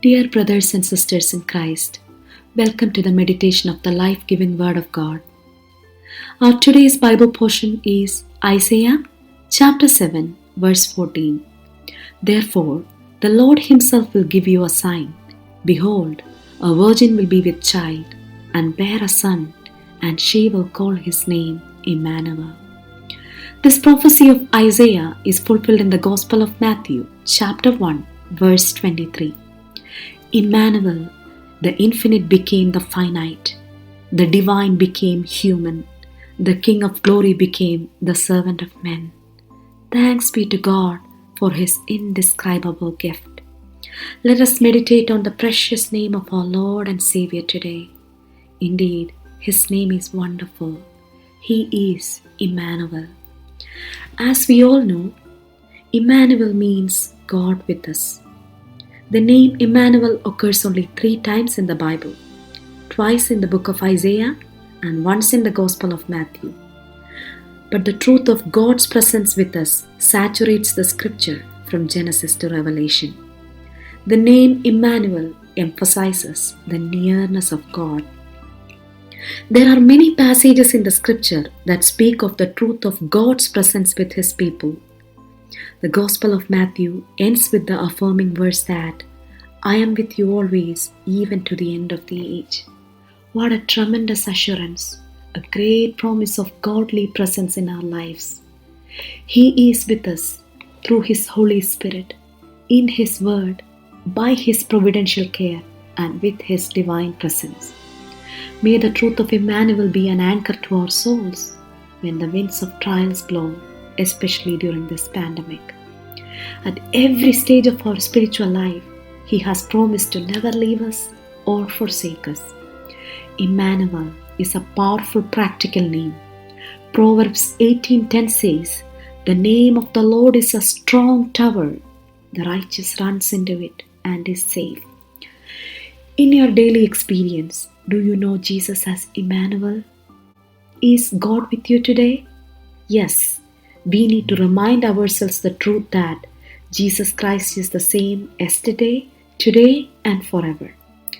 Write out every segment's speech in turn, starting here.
Dear brothers and sisters in Christ, welcome to the meditation of the life-giving Word of God. Our today's Bible portion is Isaiah chapter 7, verse 14. Therefore, the Lord Himself will give you a sign. Behold, a virgin will be with child and bear a son, and she will call his name Emmanuel. This prophecy of Isaiah is fulfilled in the Gospel of Matthew, chapter 1, verse 23. Emmanuel, the infinite became the finite, the divine became human, the King of glory became the servant of men. Thanks be to God for His indescribable gift. Let us meditate on the precious name of our Lord and Savior today. Indeed, His name is wonderful. He is Emmanuel. As we all know, Emmanuel means God with us. The name Emmanuel occurs only 3 times in the Bible, twice in the book of Isaiah and once in the Gospel of Matthew. But the truth of God's presence with us saturates the scripture from Genesis to Revelation. The name Emmanuel emphasizes the nearness of God. There are many passages in the scripture that speak of the truth of God's presence with His people. The Gospel of Matthew ends with the affirming verse that, I am with you always, even to the end of the age. What a tremendous assurance, a great promise of godly presence in our lives. He is with us through His Holy Spirit, in His Word, by His providential care, and with His divine presence. May the truth of Emmanuel be an anchor to our souls when the winds of trials blow, especially during this pandemic. At every stage of our spiritual life, He has promised to never leave us or forsake us. Emmanuel is a powerful practical name. Proverbs 18:10 says, the name of the Lord is a strong tower. The righteous runs into it and is safe. In your daily experience, do you know Jesus as Emmanuel? Is God with you today? Yes, we need to remind ourselves the truth that Jesus Christ is the same yesterday, today, and forever.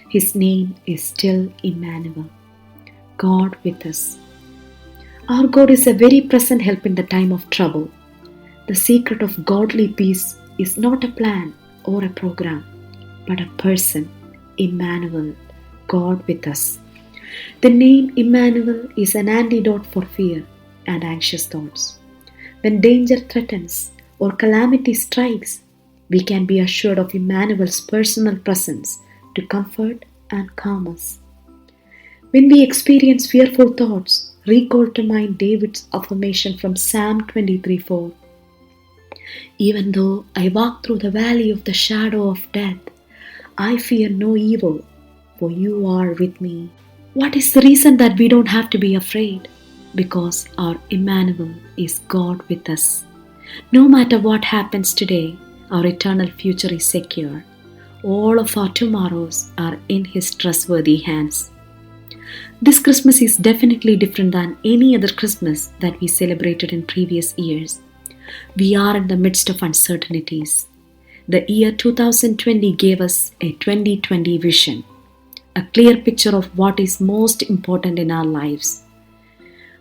His name is still Emmanuel, God with us. Our God is a very present help in the time of trouble. The secret of godly peace is not a plan or a program, but a person, Emmanuel, God with us. The name Emmanuel is an antidote for fear and anxious thoughts. When danger threatens or calamity strikes, we can be assured of Emmanuel's personal presence to comfort and calm us. When we experience fearful thoughts, recall to mind David's affirmation from Psalm 23:4. Even though I walk through the valley of the shadow of death, I fear no evil, for you are with me. What is the reason that we don't have to be afraid? Because our Emmanuel is God with us. No matter what happens today, our eternal future is secure. All of our tomorrows are in His trustworthy hands. This Christmas is definitely different than any other Christmas that we celebrated in previous years. We are in the midst of uncertainties. The year 2020 gave us a 2020 vision, a clear picture of what is most important in our lives.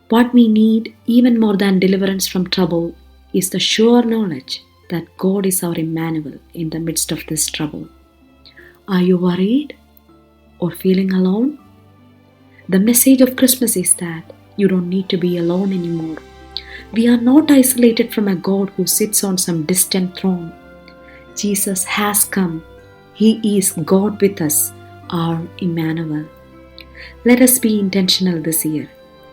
What we need, even more than deliverance from trouble, is the sure knowledge that God is our Emmanuel in the midst of this trouble. Are you worried or feeling alone? The message of Christmas is that you don't need to be alone anymore. We are not isolated from a God who sits on some distant throne. Jesus has come. He is God with us, our Emmanuel. Let us be intentional this year.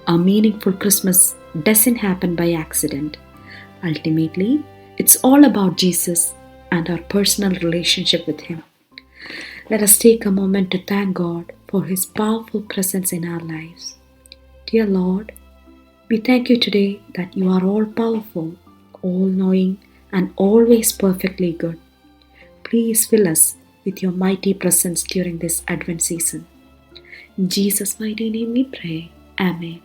A meaningful Christmas doesn't happen by accident. Ultimately, it's all about Jesus and our personal relationship with Him. Let us take a moment to thank God for His powerful presence in our lives. Dear Lord, we thank you today that you are all powerful, all knowing, and always perfectly good. Please fill us with your mighty presence during this Advent season. In Jesus' mighty name we pray. Amen.